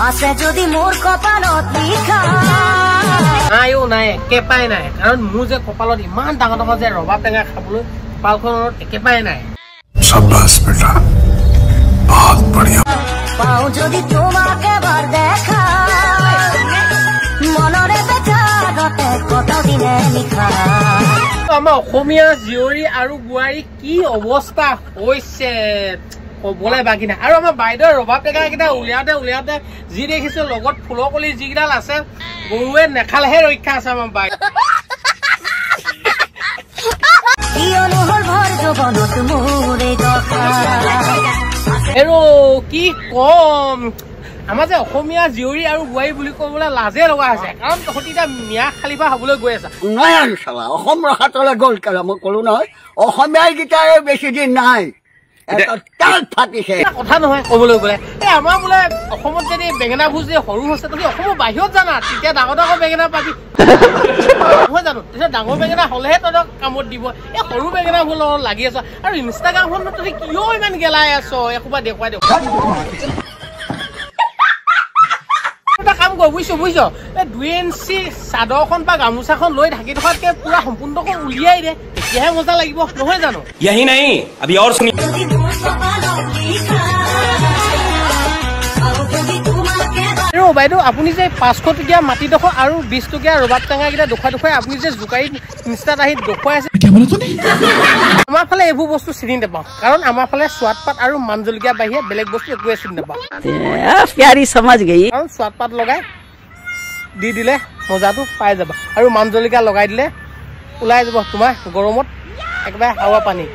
আছে যদি মোৰ কপালত লিখা নাইও নাই একেবাৰে নাই কাৰণ মোৰ যে কপালত ইমান ডাঙৰ ডাঙৰ যে ৰবাব টেঙা খাবলৈ কপালখনত একেবাৰে নাই शाबाश बेटा बहुत बढ़िया পাও যদি তোমাকে বাৰ দেখা মনৰে বেচাৰতে কত দিনে লিখা আমাৰ অসমীয়া জীয়ৰী আৰু বোৱাৰী কি অৱস্থা হৈছে কবলৈ বাকী নাই আৰু আমাৰ বাইদেউ ৰবাব টেঙা কেইটা উলিয়াওতে যি দেখিছো লগত ফুলকলি যিকেইডাল আছে গৰুৱে নেখালেহে ৰক্ষা আছে আমাৰ বাইদেউ আৰু কি কম আমাৰ যে অসমীয়া জীয়ৰী আৰু বোৱাৰী বুলি ক'বলৈ লাজে লগা হৈছে কাৰণ তহঁতি এতিয়া মিয়া খালিফা হবলৈ গৈ আছে নাই চালা অসম ৰখাতলে গ'ল কেলা মই ক'লো নহয় অসমীয়া গীতাৰে বেছি দিন নাই কথা নহয় ক'বলৈ গ'লে এই আমাৰ বোলে অসমত যদি বেঙেনা ভোজ যে সৰু হৈছে তহঁতি অসমৰ বাহিৰত জানা তেতিয়া ডাঙৰ ডাঙৰ বেঙেনা পাবি নহয় জানো তেতিয়া ডাঙৰ বেঙেনা হ'লেহে তহঁতক কামত দিব এই সৰু বেঙেনাবোৰ লগত লাগি আছ আৰু ইনষ্টাগ্ৰামখনত তহঁতি কিয় ইমান গেলাই আছ একোবা দেখুৱাই দিয়ক কাম কৰ বুজিছ এই 2 ইঞ্চি চাদৰখন বা গামোচাখন লৈ ঢাকি থকাতকে পুৰা সম্পূৰ্ণকৈ উলিয়াই দে তেতিয়াহে মজা লাগিব নহয় জানো यही नहीं अभी और सुनिए বাইদেউ আপুনি যে 500 টকীয়া মাটিডোখৰ আৰু 20 টকীয়া ৰবাব টেঙা কেইটা দেখুৱাই আপুনি যে জোকাৰি ইনষ্টাত আহি দেখুৱাই আছে আমাৰ ফালে এইবোৰ বস্তু চিনি নাপাওঁ কাৰণ আমাৰ ফালে সোৱাদ পাত আৰু মান জলকীয়া বাহিৰে বেলেগ বস্তু একোৱে চিনি নাপাওঁ प्यारी समझ गई কাৰণ সোৱাদ পাত লগাই দি দিলে মজাটো পাই যাবা আৰু মান জলকীয়া লগাই দিলে ওলাই যাব তোমাৰ গৰমত একেবাৰে হাৱা পানী